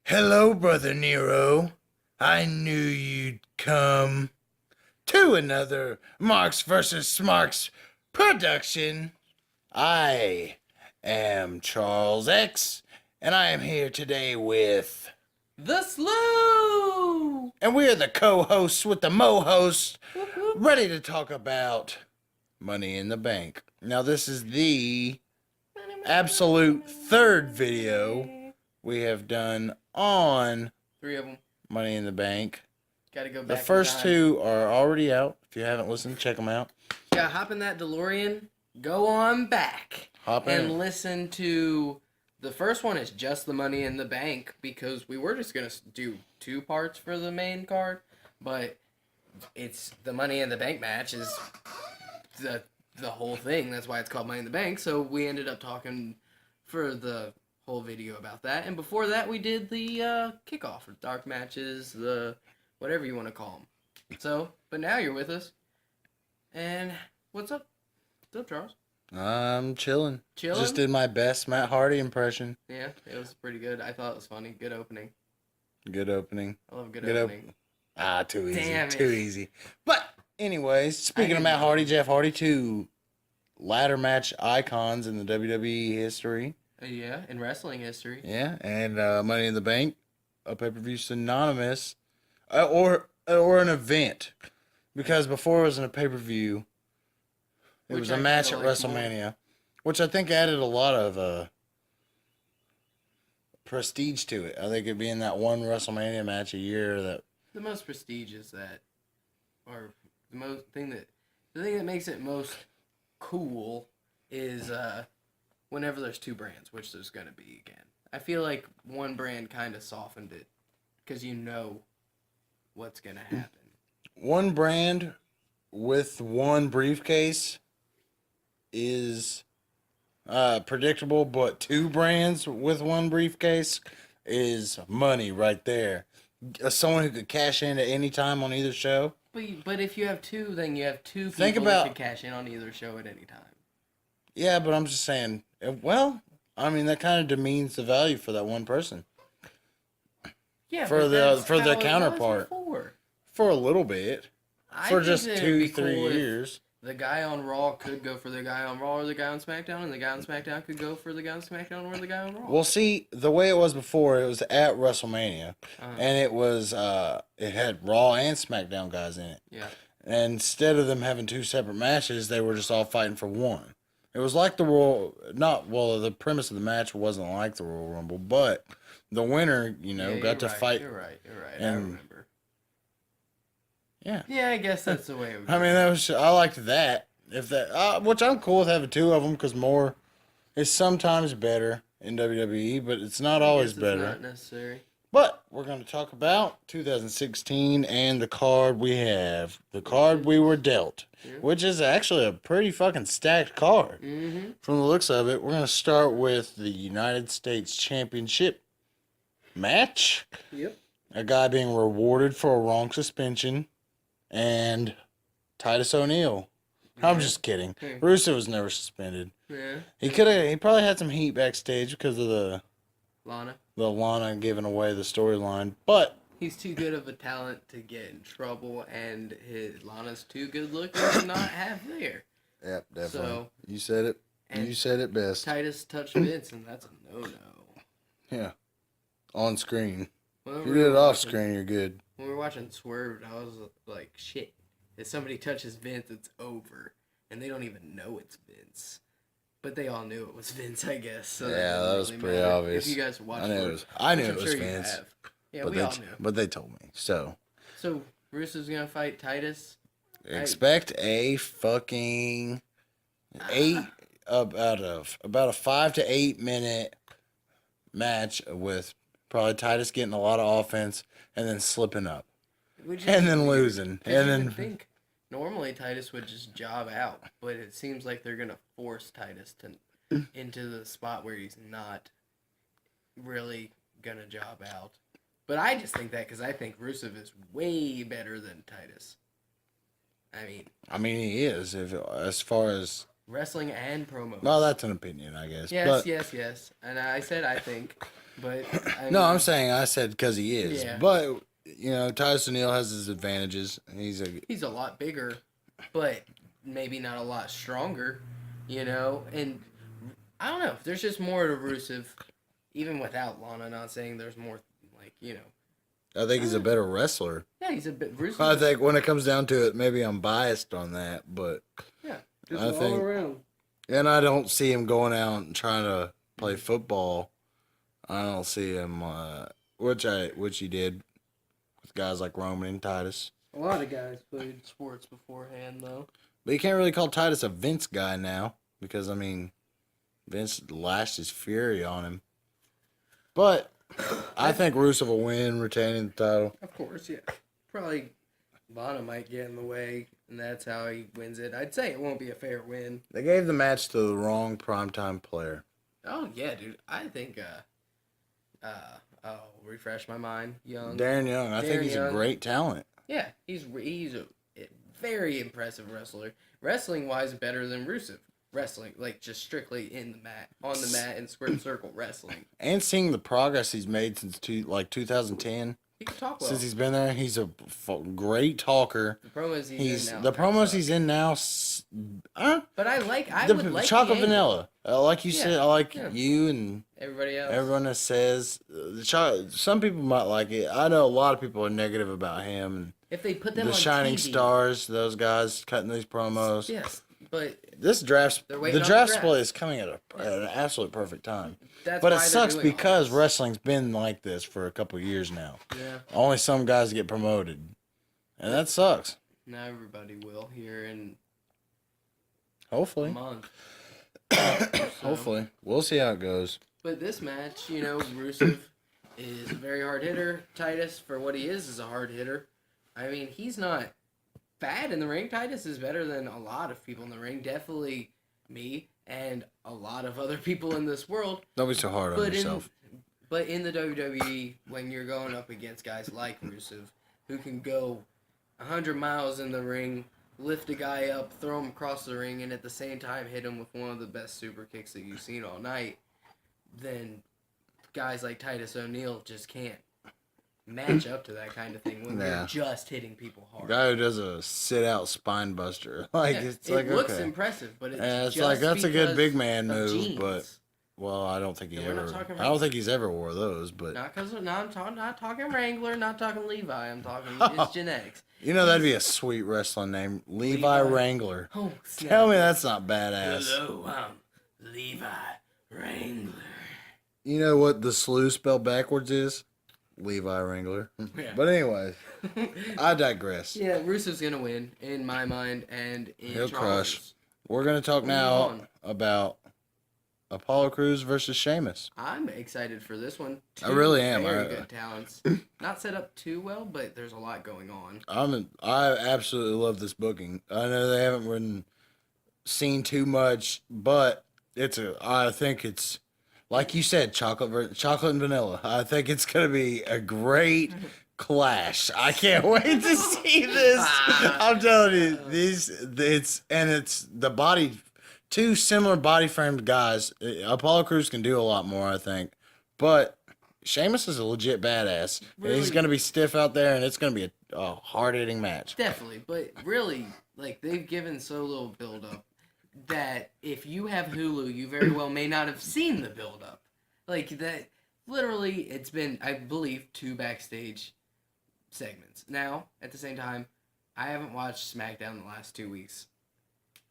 Hello, Brother Nero. I knew you'd come to another Marks vs. Smarks production. I am Charles X, and I am here today with. The Slew! And we are the co hosts with the Mo host, ready to talk about Money in the Bank. Now, this is the absolute third video we have done on 3 of them. Money in the Bank. Gotta go back. The first two are already out. If you haven't listened, check them out. Yeah, hop in that DeLorean, go on back, Hop and in. listen to. The first one is just the Money in the Bank because we were just gonna do 2 parts for the main card, but it's the Money in the Bank match is the whole thing. That's why it's called Money in the Bank. So we ended up talking for the whole video about that, and before that we did the kickoff, or dark matches, the whatever you want to call them. So, but now you're with us, and what's up? What's up, Charles? I'm chilling. Chilling? Just did my best Matt Hardy impression. Yeah, it was pretty good. I thought it was funny. Good opening. Good opening. I love good Good opening. Too easy. Damn it. Too easy. But, anyways, speaking of Matt Hardy, Jeff Hardy, two ladder match icons in the WWE history. Yeah, in wrestling history. Yeah, and Money in the Bank, a pay-per-view synonymous, or an event, because before it wasn't a pay-per-view, it was a match at WrestleMania, which I think added a lot of prestige to it. I think it being that one WrestleMania match a year that The most prestige is that, or the thing that makes it most cool is whenever there's 2 brands, which there's gonna be again. I feel like one brand kind of softened it, because you know what's gonna happen. one brand with one briefcase is predictable, but 2 brands with one briefcase is money right there. Someone who could cash in at any time on either show. But if you have 2, then you have 2 Think people about- that can cash in on either show at any time. Yeah, but I'm just saying, well, I mean, that kind of demeans the value for that one person. Yeah, For but the- that's for the how it was counterpart. before. For a little bit. I For think just that it'd 2, be 3 cool if years. the guy on Raw could go for the guy on Raw or the guy on SmackDown, and the guy on SmackDown could go for the guy on SmackDown or the guy on Raw. Well, see, the way it was before, it was at WrestleMania. Uh-huh. And it was, it had Raw and SmackDown guys in it. Yeah. And instead of them having 2 separate matches, they were just all fighting for one. It was like the the premise of the match wasn't like the Royal Rumble, but the winner, Yeah, got to right, fight. You're right. I and- remember. Yeah. Yeah, I guess that's the way it would I mean, I liked that. If that, which I'm cool with having 2 of them, because more is sometimes better in WWE, but it's not always better. It's not necessary. But we're going to talk about 2016 and the card we have. The card we were dealt, which is actually a pretty fucking stacked card. Mm-hmm. From the looks of it, we're going to start with the United States Championship match. Yep. A guy being rewarded for a wrong suspension. And Titus O'Neil. I'm just kidding. Yeah. Rusev was never suspended. Yeah. He probably had some heat backstage because of the Lana. giving away the storyline. But He's too good of a talent to get in trouble, and Lana's too good looking to not have there. Yep, definitely. So, you said it. and You said it best. Titus touched Vince, and that's a no-no. Yeah. On screen. When If we you did were it off watching- screen, you're good. When we were watching Swerve, I was like, shit. If somebody touches Vince, it's over. And they don't even know it's Vince. But they all knew it was Vince, I guess. So Yeah, doesn't that was pretty matter. obvious. If you guys watched I knew it Swerve, was. I knew which it I'm was sure you Vince. have. Yeah, But we all knew. But they told me. So So, Russo's going to fight Titus. expect a fucking about a 5 to 8 minute match with probably Titus getting a lot of offense and then slipping up Which is and then weird, losing 'cause and you then would think normally Titus would just job out, but it seems like they're going to force Titus into the spot where he's not really going to job out. But I just think that because I think Rusev is way better than Titus. I mean, he is as far as wrestling and promos. well, that's an opinion, I guess. Yes, but yes. And I said I think. But No, I'm saying I said because he is. Yeah. But, Titus O'Neil has his advantages. he's a lot bigger, but maybe not a lot stronger, And I don't know. There's just more to Rusev, even without Lana. Not saying there's more, I think he's a better wrestler. Yeah, he's a bit. Rusev. I think when it comes down to it, maybe I'm biased on that, but Yeah, just all around. And I don't see him going out and trying to play football. I don't see him, which he did with guys like Roman and Titus. A lot of guys played sports beforehand, though. But you can't really call Titus a Vince guy now because, Vince lashed his fury on him. But I think Rusev will win, retaining the title. Of course, yeah. Probably Lana might get in the way, and that's how he wins it. I'd say it won't be a fair win. They gave the match to the wrong primetime player. Oh, yeah, dude. I think, refresh my mind. Darren Young. I think he's a great talent. Yeah, he's a very impressive wrestler. Wrestling-wise, better than Rusev. Wrestling, just strictly on the mat, in square circle wrestling. And seeing the progress he's made since 2010. He can talk well. Since he's been there, he's a great talker. The promos he's in now. But I would like chocolate vanilla. Like you said, I like yeah. you and everybody else. Everyone that says some people might like it. I know a lot of people are negative about him. And if they put them on Shining TV. Stars, those guys cutting these promos. Yes, but the draft split is coming at an absolute perfect time. But it sucks because wrestling's been like this for a couple of years now. Yeah. Only some guys get promoted, and that sucks. Now everybody will here in hopefully a month. Hopefully, we'll see how it goes. But this match, Rusev is a very hard hitter. Titus, for what he is a hard hitter. He's not bad in the ring. Titus is better than a lot of people in the ring. Definitely me and a lot of other people in this world. Don't be so hard on yourself. But in the WWE, when you're going up against guys like Rusev, who can go 100 miles in the ring, lift a guy up, throw him across the ring, and at the same time hit him with one of the best super kicks that you've seen all night, then guys like Titus O'Neil just can't match up to that kind of thing when you're just hitting people hard. Guy who does a sit-out spine buster. It looks impressive, but it's just that's a good big man move, jeans. But I don't think I don't think he's ever wore those, but I'm not talking Wrangler, not talking Levi. I'm talking it's genetics. That'd be a sweet wrestling name, Levi Wrangler. Oh, snap. Tell me that's not badass. Hello, I'm Levi Wrangler. You know what the slew spelled backwards is? Levi Wrangler. Yeah. But anyways, I digress. Yeah, Rusev's gonna win in my mind, and he'll crush. We're gonna talk now about Apollo Crews versus Sheamus. I'm excited for this one. I really am. Very good talents. Not set up too well, but there's a lot going on. I absolutely love this booking. I know they haven't been seen too much, but I think it's like you said, chocolate and vanilla. I think it's gonna be a great clash. I can't wait to see this. I'm telling you, it's the body. Two similar body-framed guys. Apollo Crews can do a lot more, I think. But Sheamus is a legit badass. Really? He's going to be stiff out there, and it's going to be a hard-hitting match. Definitely. But really, they've given so little build-up that if you have Hulu, you very well may not have seen the build-up. That, literally, it's been, I believe, 2 backstage segments. Now, at the same time, I haven't watched SmackDown the last 2 weeks.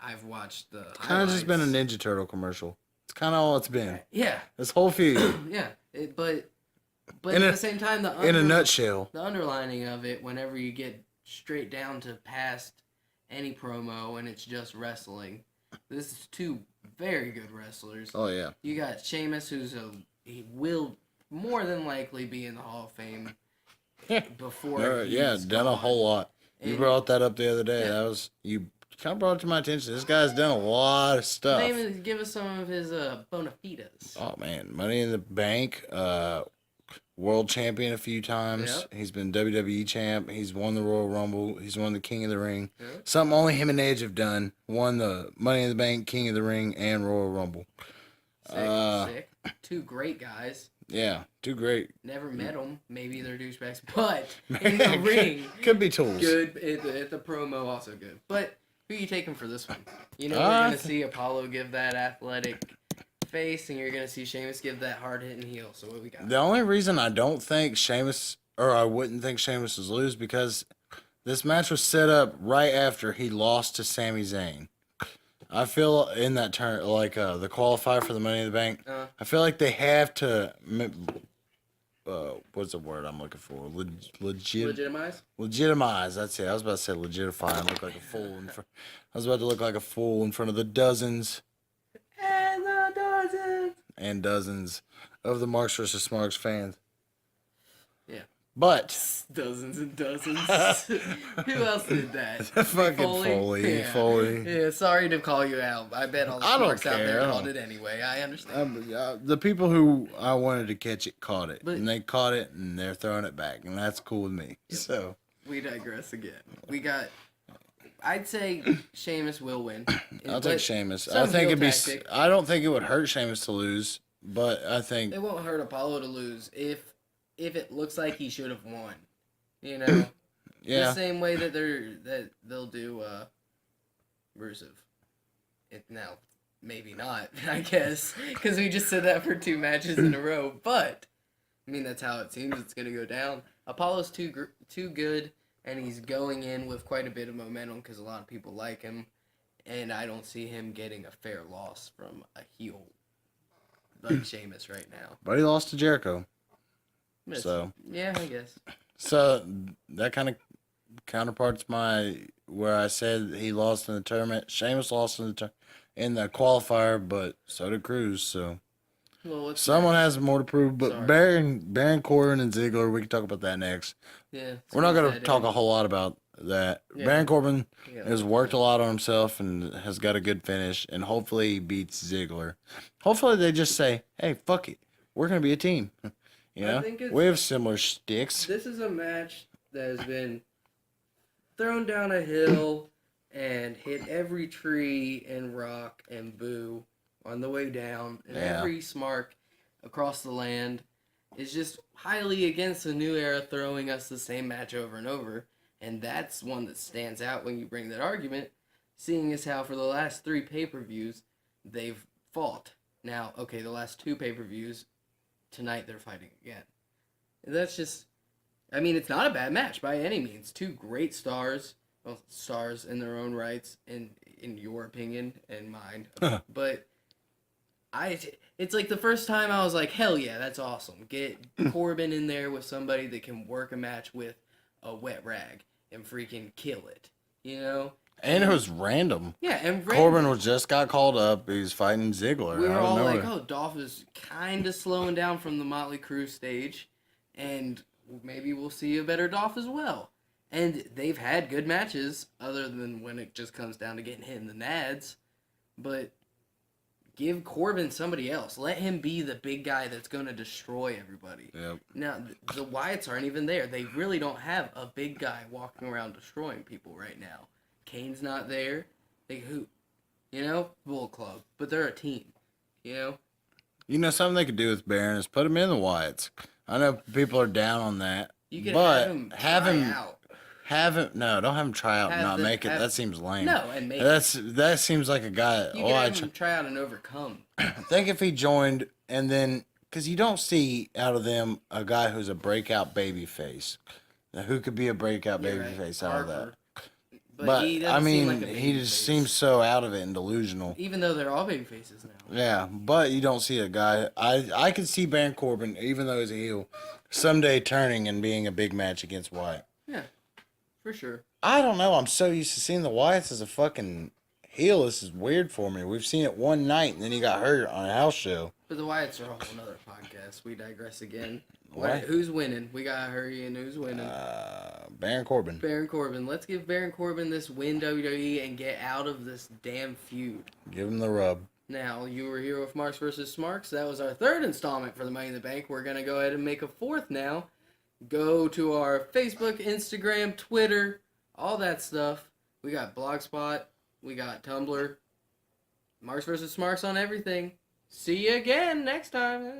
I've watched the kind of just been a Ninja Turtle commercial. It's kind of all it's been. Yeah. This whole feud. Yeah. But at the same time, in a nutshell, the underlining of it, whenever you get straight down to past any promo and it's just wrestling, this is 2 very good wrestlers. Oh yeah. You got Sheamus, he will more than likely be in the Hall of Fame before. Done a whole lot. You brought that up the other day. Yeah. That was you. Kind of brought it to my attention. This guy's done a lot of stuff. Give us some of his bona fides. Oh, man. Money in the Bank. World champion a few times. Yep. He's been WWE champ. He's won the Royal Rumble. He's won the King of the Ring. Yep. Something only him and Edge have done. Won the Money in the Bank, King of the Ring, and Royal Rumble. Sick. 2 great guys. Yeah, too great. Never met them. Maybe they're douchebags, but in the ring, Could be tools. good. At the promo, also good. But who you taking for this one? You know, we're gonna see Apollo give that athletic face, and you're gonna see Sheamus give that hard hitting heel. So what we got? The only reason I don't think Sheamus, or I wouldn't think Sheamus was lose, because this match was set up right after he lost to Sami Zayn. I feel in that turn, like the qualifier for the Money in the Bank, I feel like they have to. What's the word I'm looking for? Legitimize. Legitimize. That's it. I was about to say legitify and look like a fool in front. I was about to look like a fool in front of the dozens And and dozens of the Marks vs. Smarks fans. Yeah. But dozens and dozens. Who else did that? fucking Foley. Yeah. Foley. Yeah, sorry to call you out. I bet all the I don't Smarks out there care. called it anyway. I understand. The people who I wanted to catch it caught it, But- and they caught it, and they're throwing it back, and that's cool with me. So We digress again. We got. I'd say Sheamus will win. I'll But take Sheamus. I some think heel it'd be. tactic. I don't think it would hurt Sheamus to lose, but I think It won't hurt Apollo to lose if it looks like he should have won. You know, yeah. the same way that they'll do Rusev. Now, maybe not, I guess, because we just said that for 2 matches in a row. But I mean, that's how it seems it's gonna go down. Apollo's too good, and he's going in with quite a bit of momentum because a lot of people like him, and I don't see him getting a fair loss from a heel like Sheamus right now. But he lost to Jericho. Miss. So Yeah, I guess. So that kind of counterparts where I said he lost in the tournament. Sheamus lost in the qualifier, but so did Cruz. So Well, what's someone next? has more to prove. But Sorry. Baron Corbin and Ziggler, we can talk about that next. Yeah, We're not going squeeze to that talk in. a whole lot about that. Yeah. Baron Corbin Yeah. has worked a lot on himself and has got a good finish, and hopefully he beats Ziggler. Hopefully they just say, "Hey, fuck it, we're going to be a team." You I know, think it's- we have similar sticks. This is a match that has been thrown down a hill and hit every tree and rock and boo on the way down, and Yeah. every Smark across the land is just highly against the new era, throwing us the same match over and over. And that's one that stands out when you bring that argument, seeing as how for the last 3 pay-per-views, they've fought. Now, okay, the last 2 pay-per-views, tonight they're fighting again. And that's just, I mean, it's not a bad match by any means. 2 great stars, well, stars in their own rights, in your opinion and mine. But it's like the first time I was like, hell yeah, that's awesome. Get Corbin in there with somebody that can work a match with a wet rag and freaking kill it, you know? And it was random. Yeah, and Corbin just got called up. He was fighting Ziggler. we were out of all nowhere. like, oh, Dolph is kind of slowing down from the Motley Crue stage, and maybe we'll see a better Dolph as well. And they've had good matches, other than when it just comes down to getting hit in the nads. But give Corbin somebody else. Let him be the big guy that's going to destroy everybody. Yep. Now, the Wyatts aren't even there. They really don't have a big guy walking around destroying people right now. Kane's not there. Who? You know? Bullet Club. But they're a team. You know? You know, something they could do with Baron is put him in the Wyatts. I know people are down on that. You could but have him try out. No, don't have him try out and Have not the- make it. have- That seems lame. No, and make That seems like a guy. You can have him try out and overcome. Think if he joined and then, because you don't see out of them a guy who's a breakout baby face. Now, who could be a breakout You're baby right, face out of that? Harper. But he doesn't I mean, seem like a he baby just face. seems so out of it and delusional. Even though they're all baby faces now. Yeah, but you don't see a guy. I could see Baron Corbin, even though he's a heel, someday turning and being a big match against Wyatt. Yeah, for sure. I don't know. I'm so used to seeing the Wyatts as a fucking heel. This is weird for me. We've seen it one night, and then he got hurt on a house show. But the Wyatts are a whole nother podcast. We digress again. What? Who's winning? We gotta hurry and who's winning? Baron Corbin. Baron Corbin. Let's give Baron Corbin this win, WWE, and get out of this damn feud. Give him the rub. Now, you were here with Marks vs. Smarks. That was our 3rd installment for the Money in the Bank. We're going to go ahead and make a 4th now. Go to our Facebook, Instagram, Twitter, all that stuff. We got Blogspot. We got Tumblr. Marks vs. Smarks on everything. See you again next time.